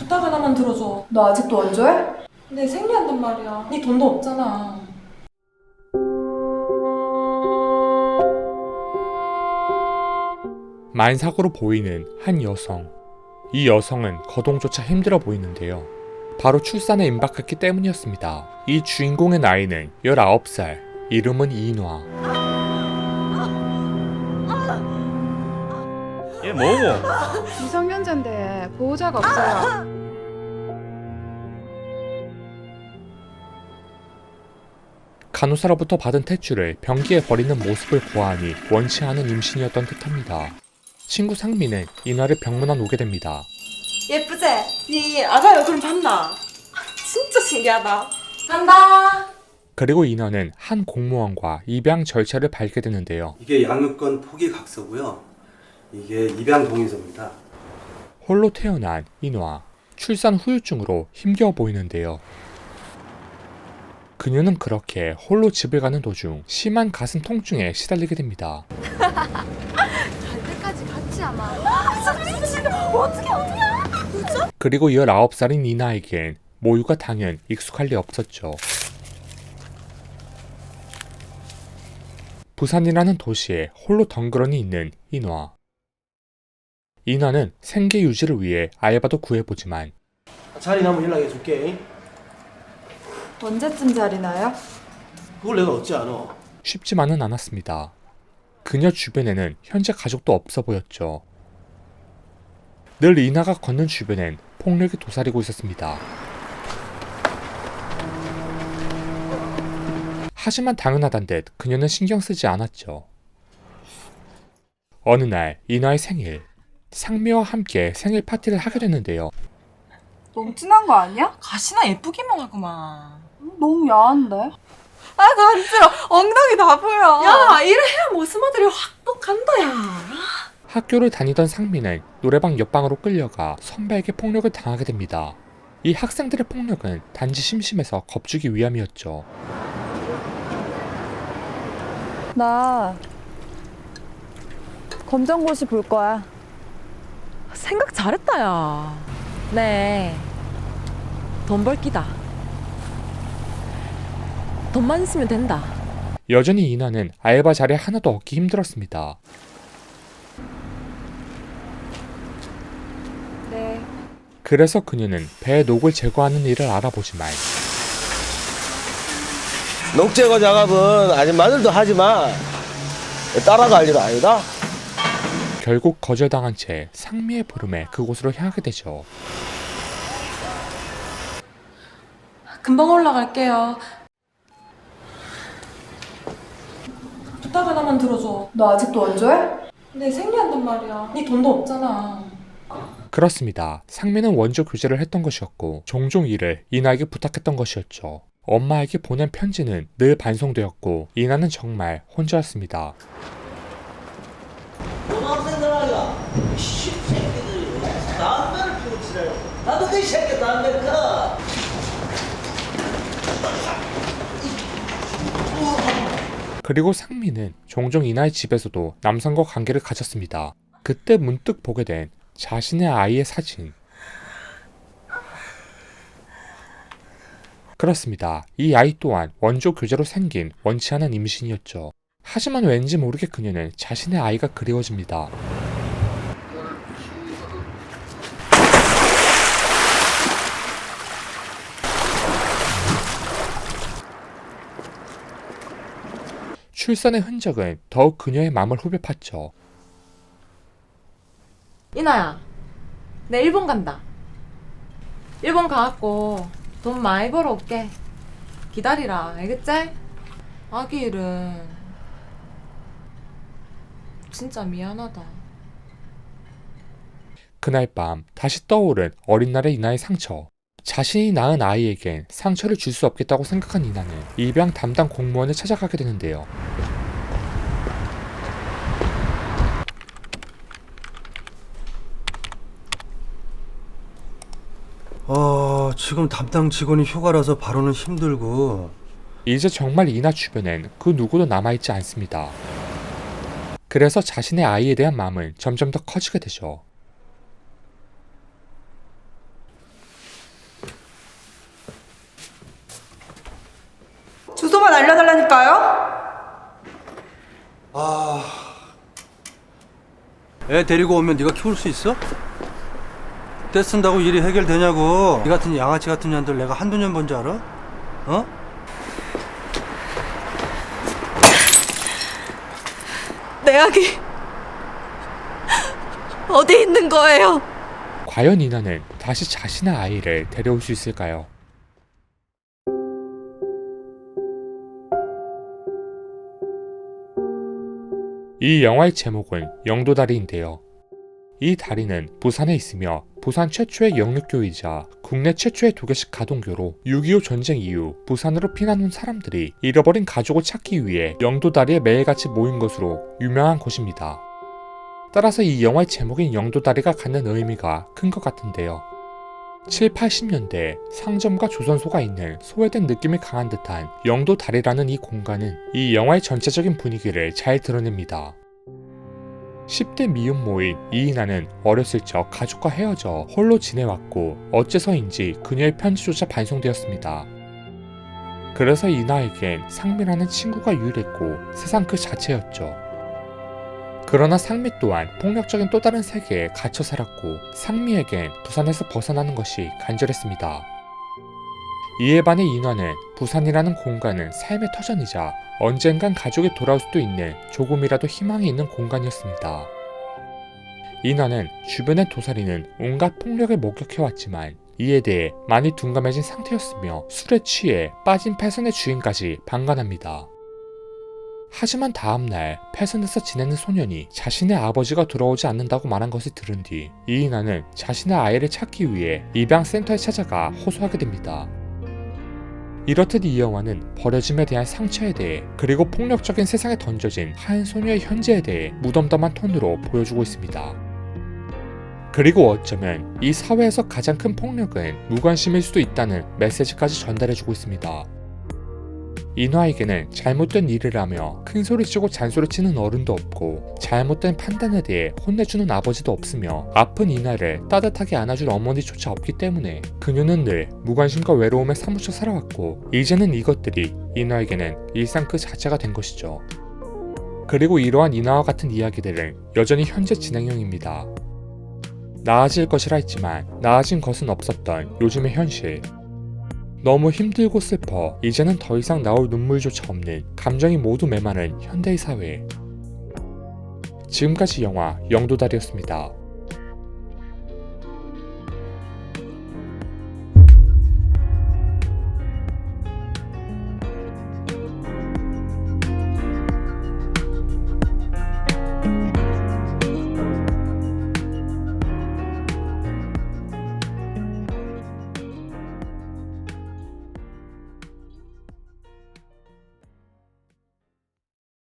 부탁 하나만 들어줘. 너 아직도 원조해? 내 생리한단 말이야. 네 돈도 없잖아. 만삭으로 보이는 한 여성. 이 여성은 거동조차 힘들어 보이는데요. 바로 출산에 임박했기 때문이었습니다. 이 주인공의 나이는 19살, 이름은 이인화. 얘 뭐고? 미성년자인데 보호자가 없어요. 간호사로부터 받은 탯줄을 변기에 버리는 모습을 보아하니 원치 않은 임신이었던 듯합니다. 친구 상미는 인화를 병문안 오게 됩니다. 예쁘지? 네 아가 얼굴 봤나? 진짜 신기하다. 간다. 그리고 인화는 한 공무원과 입양 절차를 밟게 되는데요. 이게 양육권 포기 각서고요. 이게 입양 동의서입니다. 홀로 태어난 인화. 출산 후유증으로 힘겨워 보이는데요. 그녀는 그렇게 홀로 집을 가는 도중 심한 가슴 통증에 시달리게 됩니다. 갈 때까지 같이 아마. 그리고 19살인 이나에겐 모유가 당연 익숙할 리 없었죠. 부산이라는 도시에 홀로 덩그러니 있는 인화. 인화는 생계 유지를 위해 알바도 구해보지만 자리 나면 연락해줄게. 언제쯤 자리 나요? 그걸 내가 어찌 아노? 쉽지만은 않았습니다. 그녀 주변에는 현재 가족도 없어 보였죠. 늘 이나가 걷는 주변엔 폭력이 도사리고 있었습니다. 하지만 당연하단 듯 그녀는 신경 쓰지 않았죠. 어느 날 이나의 생일, 상미와 함께 생일 파티를 하게 됐는데요. 너무 진한 거 아니야? 가시나 예쁘기만 하구만. 너무 야한데? 아 간지러. 엉덩이 다 보여. 야 이래 해야 모스마들이 확 뻑간다야. 학교를 다니던 상미는 노래방 옆방으로 끌려가 선배에게 폭력을 당하게 됩니다. 이 학생들의 폭력은 단지 심심해서 겁주기 위함이었죠. 나 검정고시 볼 거야. 생각 잘했다 야. 네. 돈 벌 끼다. 돈만 있으면 된다. 여전히 이나는 알바 자리 하나도 얻기 힘들었습니다. 네. 그래서 그녀는 배의 녹을 제거하는 일을 알아보지만 녹제거 작업은 아줌마들도 하지만 따라갈 일 아니다. 결국 거절당한 채 상미의 부름에 그곳으로 향하게 되죠. 금방 올라갈게요. 부탁 하나만 들어줘. 너 아직도 원조해? 내 생리한단 말이야. 네 돈도 없잖아. 그렇습니다. 상미는 원조 교제를 했던 것이었고 종종 이를 이나에게 부탁했던 것이었죠. 엄마에게 보낸 편지는 늘 반송되었고 이나는 정말 혼자였습니다. 고등학생들 아이가 새끼들이 담배를 피우고 지내요. 나도 그 새끼 담배 펴. 그리고 상미는 종종 이나의 집에서도 남성과 관계를 가졌습니다. 그때 문득 보게 된 자신의 아이의 사진. 그렇습니다. 이 아이 또한 원조 교제로 생긴 원치 않은 임신이었죠. 하지만 왠지 모르게 그녀는 자신의 아이가 그리워집니다. 출산의 흔적은 더욱 그녀의 마음을 후벼 팠죠. 이나야, 내 일본 간다. 일본 가갖고 돈 많이 벌어 올게. 기다리라, 알겠지? 아기 일은 진짜 미안하다. 그날 밤 다시 떠오른 어린 날의 이나의 상처. 자신이 낳은 아이에겐 상처를 줄 수 없겠다고 생각한 이나는 입양 담당 공무원을 찾아가게 되는데요. 지금 담당 직원이 휴가라서 바로는 힘들고. 이제 정말 이나 주변엔 그 누구도 남아있지 않습니다. 그래서 자신의 아이에 대한 마음은 점점 더 커지게 되죠. 애 데리고 오면 네가 키울 수 있어? 떼쓴다고 일이 해결되냐고. 네 같은 양아치 같은 년들 내가 한두 년 본 줄 알아? 어? 내 아기 어디 있는 거예요? 과연 이나는 다시 자신의 아이를 데려올 수 있을까요? 이 영화의 제목은 영도다리인데요. 이 다리는 부산에 있으며 부산 최초의 영육교이자 국내 최초의 도교식 가동교로 6.25 전쟁 이후 부산으로 피난 온 사람들이 잃어버린 가족을 찾기 위해 영도다리에 매일같이 모인 것으로 유명한 곳입니다. 따라서 이 영화의 제목인 영도다리가 갖는 의미가 큰 것 같은데요. 7, 80년대 상점과 조선소가 있는 소외된 느낌이 강한 듯한 영도다리라는 이 공간은 이 영화의 전체적인 분위기를 잘 드러냅니다. 10대 미혼모인 이인아는 어렸을 적 가족과 헤어져 홀로 지내왔고 어째서인지 그녀의 편지조차 반송되었습니다. 그래서 이나에겐 상미라는 친구가 유일했고 세상 그 자체였죠. 그러나 상미 또한 폭력적인 또 다른 세계에 갇혀 살았고 상미에겐 부산에서 벗어나는 것이 간절했습니다. 이에 반해 인화는 부산이라는 공간은 삶의 터전이자 언젠간 가족이 돌아올 수도 있는 조금이라도 희망이 있는 공간이었습니다. 인화는 주변의 도사리는 온갖 폭력을 목격해왔지만 이에 대해 많이 둔감해진 상태였으며 술에 취해 빠진 패선의 주인까지 방관합니다. 하지만 다음날 패선에서 지내는 소년이 자신의 아버지가 돌아오지 않는다고 말한 것을 들은 뒤 이인아는 자신의 아이를 찾기 위해 입양센터에 찾아가 호소하게 됩니다. 이렇듯 이 영화는 버려짐에 대한 상처에 대해 그리고 폭력적인 세상에 던져진 한 소녀의 현재에 대해 무덤덤한 톤으로 보여주고 있습니다. 그리고 어쩌면 이 사회에서 가장 큰 폭력은 무관심일 수도 있다는 메시지까지 전달해주고 있습니다. 인화에게는 잘못된 일을 하며 큰소리치고 잔소리치는 어른도 없고 잘못된 판단에 대해 혼내주는 아버지도 없으며 아픈 인화를 따뜻하게 안아줄 어머니조차 없기 때문에 그녀는 늘 무관심과 외로움에 사무쳐 살아왔고 이제는 이것들이 인화에게는 일상 그 자체가 된 것이죠. 그리고 이러한 인화와 같은 이야기들은 여전히 현재 진행형입니다. 나아질 것이라 했지만 나아진 것은 없었던 요즘의 현실. 너무 힘들고 슬퍼 이제는 더 이상 나올 눈물조차 없는 감정이 모두 메마른 현대의 사회. 지금까지 영화 영도다리였습니다.